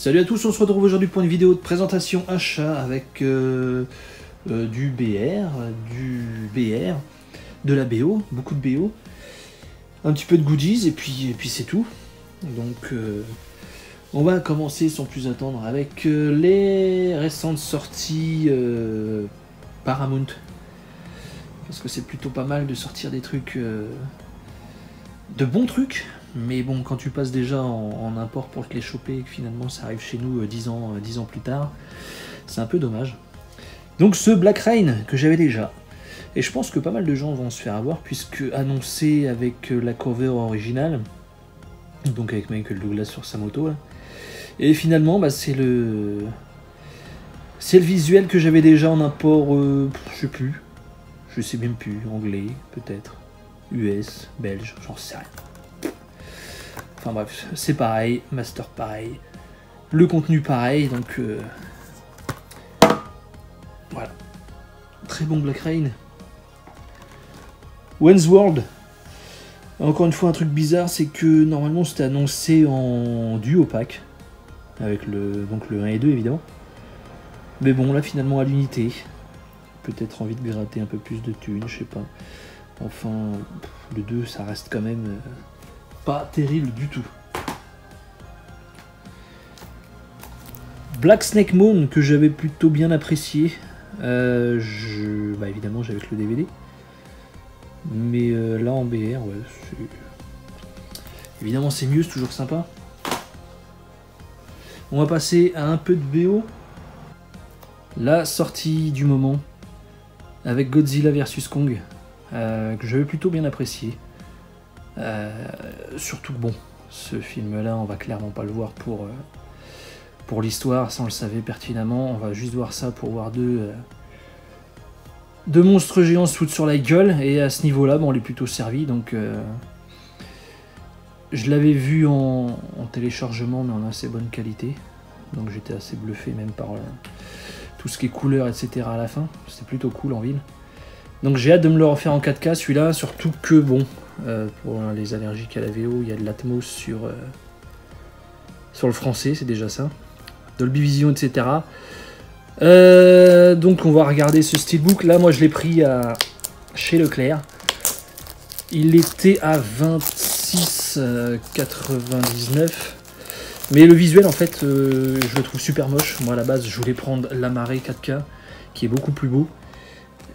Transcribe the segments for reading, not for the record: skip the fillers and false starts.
Salut à tous, on se retrouve aujourd'hui pour une vidéo de présentation achat avec du BR, de la BO, beaucoup de BO, un petit peu de goodies et puis c'est tout. Donc on va commencer sans plus attendre avec les récentes sorties Paramount. Parce que c'est plutôt pas mal de sortir des trucs, de bons trucs. Mais bon, quand tu passes déjà en import pour te les choper et que finalement ça arrive chez nous 10 ans plus tard, c'est un peu dommage. Donc ce Black Rain que j'avais déjà, et je pense que pas mal de gens vont se faire avoir puisque annoncé avec la cover originale, donc avec Michael Douglas sur sa moto là. Et finalement bah, c'est le visuel que j'avais déjà en import, je sais même plus, anglais peut-être, US, belge, j'en sais rien. Enfin bref, c'est pareil, master pareil, le contenu pareil, donc voilà. Très bon Black Rain. Wayne's World. Encore une fois, un truc bizarre, c'est que normalement c'était annoncé en duo pack, avec le 1 et 2 évidemment. Mais bon, là finalement à l'unité. Peut-être envie de gratter un peu plus de thunes, je sais pas. Enfin, le 2 ça reste quand même pas terrible du tout. Black Snake Moon que j'avais plutôt bien apprécié. Bah évidemment j'avais que le DVD. Mais là en BR, ouais, évidemment c'est mieux, c'est toujours sympa. On va passer à un peu de BO. La sortie du moment avec Godzilla vs Kong, que j'avais plutôt bien apprécié. Surtout que bon, ce film-là, on va clairement pas le voir pour l'histoire, ça on le savait pertinemment. On va juste voir ça pour voir deux monstres géants se foutre sur la gueule. Et à ce niveau-là, bon, on est plutôt servi. Donc, je l'avais vu en téléchargement, mais en assez bonne qualité. Donc j'étais assez bluffé même par tout ce qui est couleur, etc. à la fin. C'était plutôt cool en ville. Donc j'ai hâte de me le refaire en 4K celui-là, surtout que bon, pour les allergiques à la VO, il y a de l'Atmos sur le français, c'est déjà ça. Dolby Vision, etc. Donc on va regarder ce steelbook. Là, moi je l'ai pris chez Leclerc. Il était à 26,99. Mais le visuel, en fait, je le trouve super moche. Moi, à la base, je voulais prendre l'Amaré 4K, qui est beaucoup plus beau,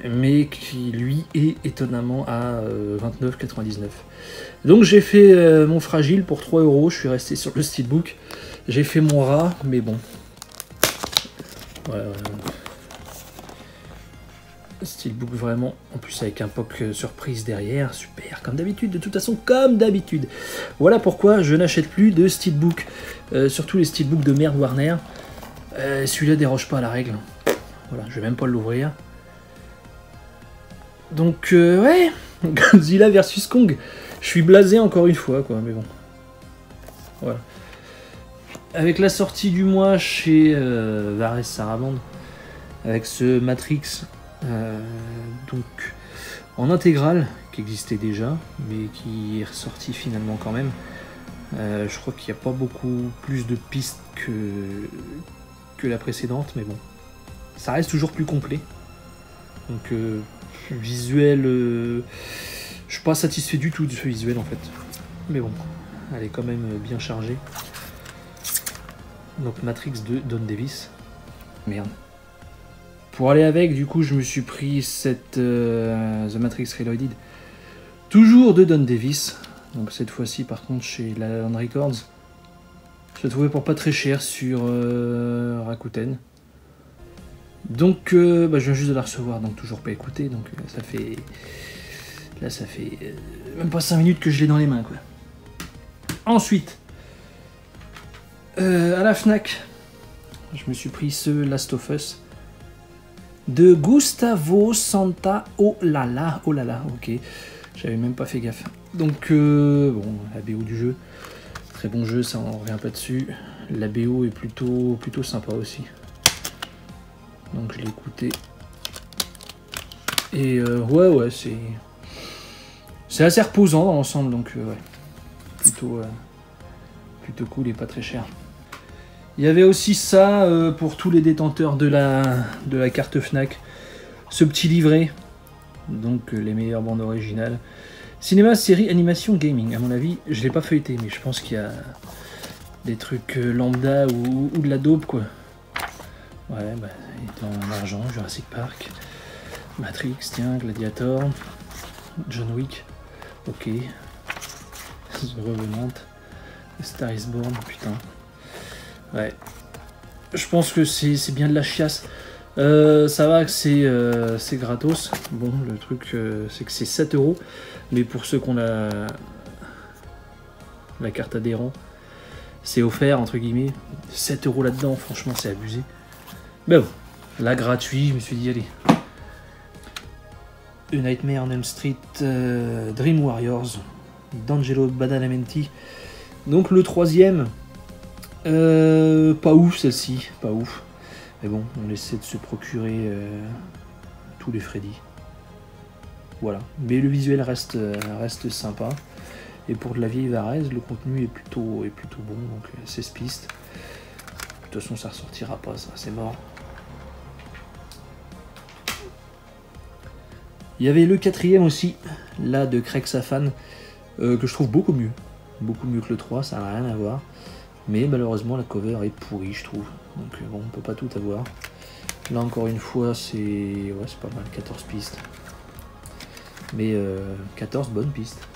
mais qui, lui, est étonnamment à 29,99. Donc, j'ai fait mon fragile pour 3 €. Je suis resté sur le steelbook. J'ai fait mon rat, mais bon. Voilà. Steelbook vraiment, en plus avec un POC surprise derrière, super, comme d'habitude, de toute façon, comme d'habitude. Voilà pourquoi je n'achète plus de steelbook, surtout les steelbooks de merde Warner. Celui-là déroge pas à la règle. Voilà, je vais même pas l'ouvrir. Donc, ouais, Godzilla versus Kong. Je suis blasé encore une fois, quoi, mais bon. Voilà. Avec la sortie du mois chez Vares Sarabande, avec ce Matrix. Donc en intégrale qui existait déjà mais qui est ressorti finalement quand même. Je crois qu'il n'y a pas beaucoup plus de pistes que la précédente, mais bon, ça reste toujours plus complet. Donc visuel, je suis pas satisfait du tout de ce visuel en fait, mais bon, elle est quand même bien chargée. Donc Matrix de Don Davis, merde. Pour aller avec, du coup, je me suis pris cette The Matrix Reloaded, toujours de Don Davis. Donc cette fois-ci, par contre, chez La La Land Records. Je l'ai trouvé pour pas très cher sur Rakuten. Donc, bah, je viens juste de la recevoir, donc toujours pas écouté. Donc ça fait... Là, ça fait même pas 5 minutes que je l'ai dans les mains, quoi. Ensuite, à la Fnac, je me suis pris ce Last of Us de Gustavo Santaolalla, oh là là, ok, j'avais même pas fait gaffe. Donc bon, la BO du jeu, très bon jeu, ça on revient pas dessus. La BO est plutôt sympa aussi. Donc je l'ai écouté. Et ouais, c'est assez reposant dans l'ensemble, donc ouais, plutôt cool et pas très cher. Il y avait aussi ça pour tous les détenteurs de la carte Fnac. Ce petit livret. Donc les meilleures bandes originales. Cinéma, série, animation, gaming. À mon avis, je l'ai pas feuilleté, mais je pense qu'il y a des trucs lambda ou de la dope, quoi. Ouais, bah, en argent, Jurassic Park, Matrix, tiens, Gladiator, John Wick, ok, The Revenant, Star is Born, putain. Ouais, je pense que c'est bien de la chiasse. Ça va que c'est gratos. Bon, le truc, c'est que c'est 7 €. Mais pour ceux qui ont la carte adhérent, c'est offert, entre guillemets. 7 € là-dedans, franchement, c'est abusé. Mais bon, là, gratuit, je me suis dit, allez. A Nightmare on Elm Street, Dream Warriors, D'Angelo Badalamenti. Donc le troisième, pas ouf celle-ci, pas ouf. Mais bon, on essaie de se procurer tous les Freddy. Voilà, mais le visuel reste sympa. Et pour de la vieille Varese, le contenu est plutôt bon, donc 16 pistes. De toute façon, ça ressortira pas, ça, c'est mort. Il y avait le quatrième aussi, là de Craig Safan, que je trouve beaucoup mieux que le 3, ça n'a rien à voir. Mais malheureusement, la cover est pourrie, je trouve. Donc bon, on peut pas tout avoir. Là, encore une fois, c'est pas mal, 14 pistes. Mais 14 bonnes pistes.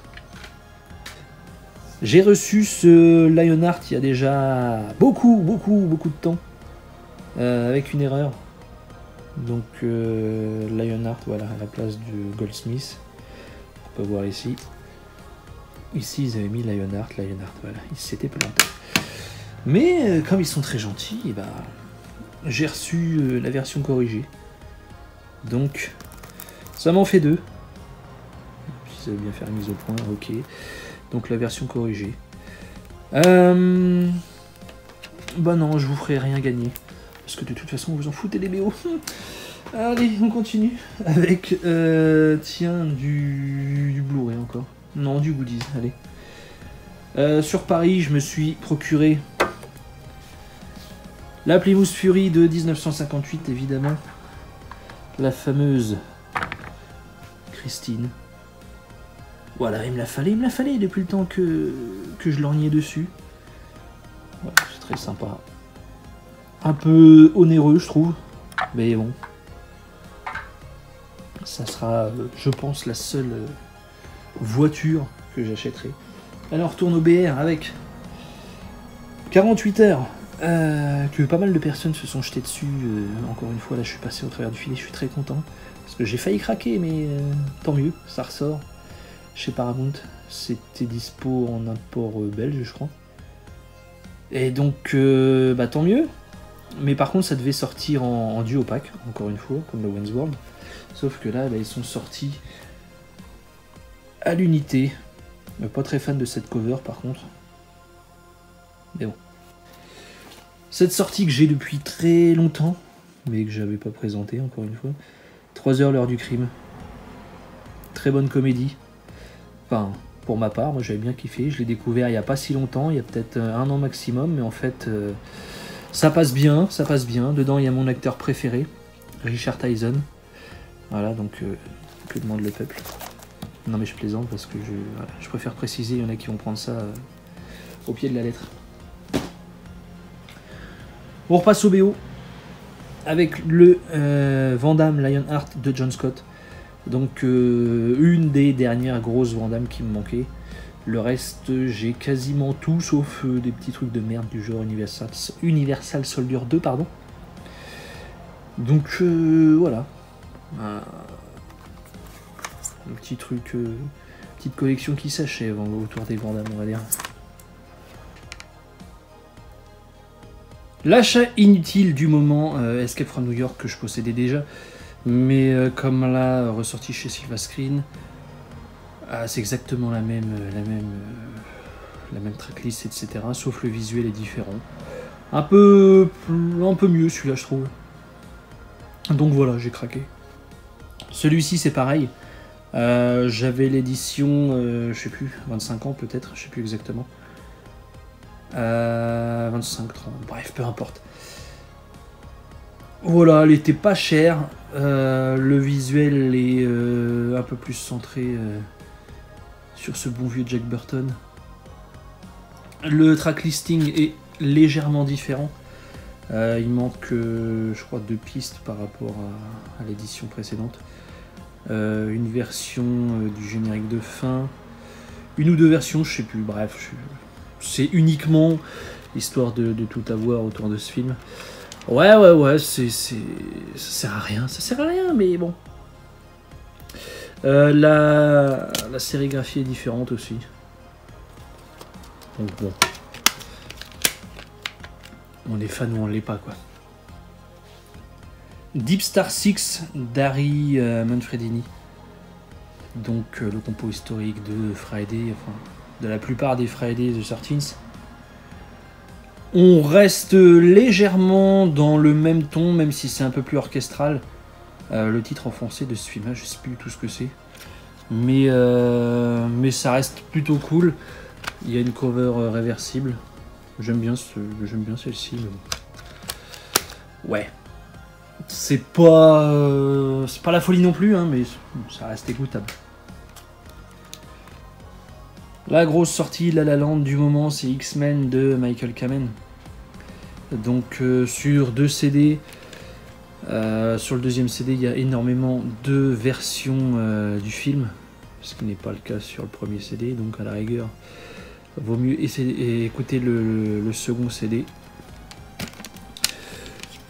J'ai reçu ce Lionheart il y a déjà beaucoup de temps, avec une erreur. Donc Lionheart, voilà, à la place du Goldsmith. On peut voir ici. Ici, ils avaient mis Lionheart, voilà, ils s'étaient plantés. Mais comme ils sont très gentils, et bah, j'ai reçu la version corrigée. Donc, ça m'en fait 2. Si ça veut bien faire la mise au point, ok. Donc la version corrigée. Bah non, je vous ferai rien gagner. Parce que de toute façon, vous en foutez les BO. Allez, on continue. Avec, tiens, du Blu-ray encore. Non, du goodies, allez. Sur Paris, je me suis procuré la Plymouth Fury de 1958, évidemment. La fameuse Christine. Voilà, il me l'a fallait depuis le temps que je lorgnais dessus. Ouais, c'est très sympa. Un peu onéreux, je trouve. Mais bon. Ça sera, je pense, la seule voiture que j'achèterai. Alors, on retourne au BR avec 48 heures. Que pas mal de personnes se sont jetées dessus. Encore une fois, là, je suis passé au travers du filet. Je suis très content. Parce que j'ai failli craquer, mais tant mieux, ça ressort. Chez Paramount, c'était dispo en import belge, je crois. Et donc, bah tant mieux. Mais par contre, ça devait sortir en duo pack, encore une fois, comme le Wayne's World. Sauf que là, bah, ils sont sortis à l'unité. Pas très fan de cette cover, par contre. Mais bon. Cette sortie que j'ai depuis très longtemps, mais que j'avais pas présentée, encore une fois. 3 heures, l'heure du crime. Très bonne comédie. Enfin, pour ma part, moi j'avais bien kiffé. Je l'ai découvert il n'y a pas si longtemps, il y a peut-être 1 an maximum, mais en fait, ça passe bien, ça passe bien. Dedans, il y a mon acteur préféré, Richard Tyson. Voilà, donc, que demande le peuple? Non mais je plaisante parce que je préfère préciser, il y en a qui vont prendre ça au pied de la lettre. On repasse au BO avec le Van Damme Lionheart de John Scott. Donc une des dernières grosses Van Damme qui me manquait. Le reste, j'ai quasiment tout, sauf des petits trucs de merde du genre Universal Soldier 2, pardon. Donc voilà. Un petit truc, petite collection qui s'achève autour des Van Damme, on va dire. L'achat inutile du moment, Escape from New York, que je possédais déjà. Mais comme là, ressorti chez Silva Screen, c'est exactement la même tracklist, etc. Sauf le visuel est différent. Un peu mieux celui-là, je trouve. Donc voilà, j'ai craqué. Celui-ci, c'est pareil. J'avais l'édition, je sais plus, 25 ans peut-être, je sais plus exactement. 25, 30, bref, peu importe. Voilà, elle était pas chère. Le visuel est un peu plus centré sur ce bon vieux Jack Burton. Le track listing est légèrement différent. Il manque, je crois, 2 pistes par rapport à l'édition précédente. Une version du générique de fin. Une ou 2 versions, je sais plus. Bref, c'est uniquement histoire de tout avoir autour de ce film. Ouais, ça sert à rien. Ça sert à rien, mais bon. La sérigraphie est différente aussi. Donc bon. On est fan ou on l'est pas, quoi. Deep Star 6 d'Harry Manfredini. Donc le compo historique de Friday, enfin de la plupart des Friday the 13th. On reste légèrement dans le même ton, même si c'est un peu plus orchestral. Le titre en français de ce film-là, je sais plus du tout ce que c'est. Mais ça reste plutôt cool. Il y a une cover réversible. J'aime bien celle-ci. Ouais. C'est pas la folie non plus, hein, mais ça reste écoutable. La grosse sortie La La Land du moment, c'est X-Men de Michael Kamen. Donc sur 2 CD, sur le deuxième CD, il y a énormément de versions du film, ce qui n'est pas le cas sur le premier CD. Donc à la rigueur, vaut mieux essayer écouter le second CD.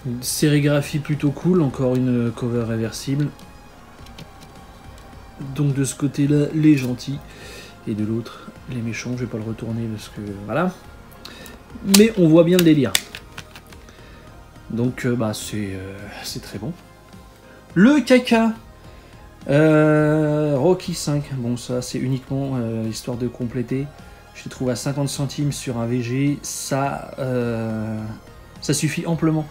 Une sérigraphie plutôt cool, encore une cover réversible. Donc de ce côté-là, les gentils. Et de l'autre, les méchants. Je vais pas le retourner parce que voilà. Mais on voit bien le délire. Donc c'est très bon. Le caca. Rocky 5. Bon, ça c'est uniquement histoire de compléter. Je le trouve à 50 centimes sur un VG. Ça suffit amplement.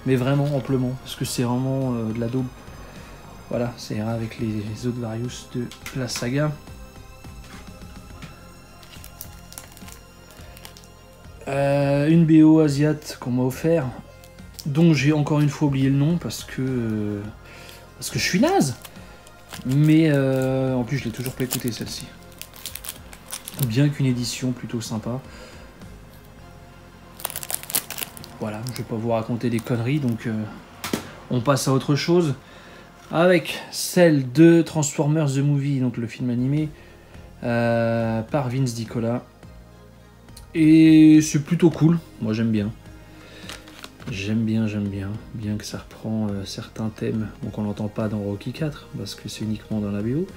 Mais vraiment amplement. Parce que c'est vraiment de la daube. Voilà, ça ira avec les autres Various de la saga. Une BO asiate qu'on m'a offert, dont j'ai encore une fois oublié le nom parce que je suis naze. Mais en plus je l'ai toujours pas écouté celle-ci. Bien qu'une édition plutôt sympa. Voilà, je vais pas vous raconter des conneries, donc on passe à autre chose. Avec celle de Transformers The Movie, donc le film animé, par Vince DiCola. Et c'est plutôt cool, moi j'aime bien. J'aime bien. Bien que ça reprend certains thèmes qu'on n'entend pas dans Rocky 4, parce que c'est uniquement dans la BO,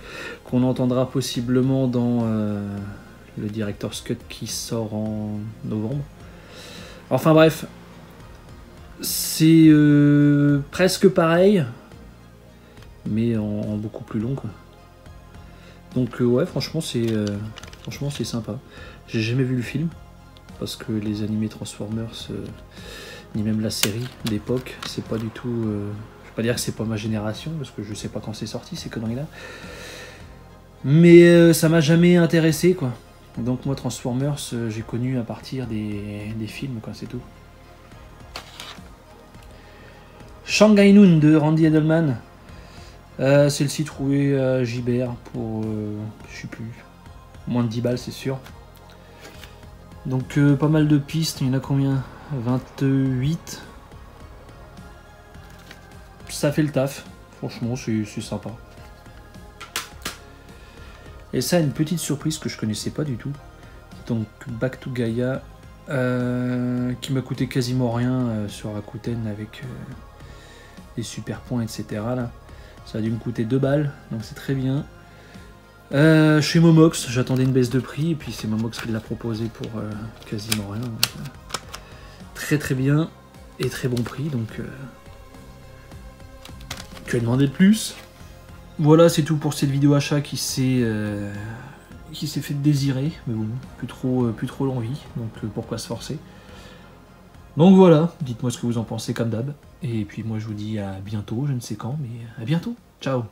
qu'on entendra possiblement dans le Director's Cut qui sort en novembre. Enfin bref, c'est presque pareil, mais en beaucoup plus long, quoi. Donc ouais, franchement c'est sympa. J'ai jamais vu le film, parce que les animés Transformers, ni même la série d'époque, c'est pas du tout... je vais pas dire que c'est pas ma génération, parce que je sais pas quand c'est sorti ces conneries-là. Mais ça m'a jamais intéressé, quoi. Donc moi Transformers, j'ai connu à partir des films, quoi, c'est tout. Shanghai Noon de Randy Edelman. Celle-ci trouvée à Gibert pour, je sais plus, moins de 10 balles c'est sûr. Donc pas mal de pistes, il y en a combien? 28. Ça fait le taf, franchement c'est sympa. Et ça, une petite surprise que je connaissais pas du tout. Donc Back to Gaia, qui m'a coûté quasiment rien sur Rakuten avec des super points, etc. Là. Ça a dû me coûter 2 balles, donc c'est très bien. Chez Momox, j'attendais une baisse de prix, et puis c'est Momox qui l'a proposé pour quasiment rien. Donc, très très bien, et très bon prix, donc tu as demandé de plus. Voilà, c'est tout pour cette vidéo achat qui s'est fait désirer, mais bon, plus trop l'envie, donc pourquoi se forcer. Donc voilà, dites-moi ce que vous en pensez comme d'hab, et puis moi je vous dis à bientôt, je ne sais quand, mais à bientôt, ciao.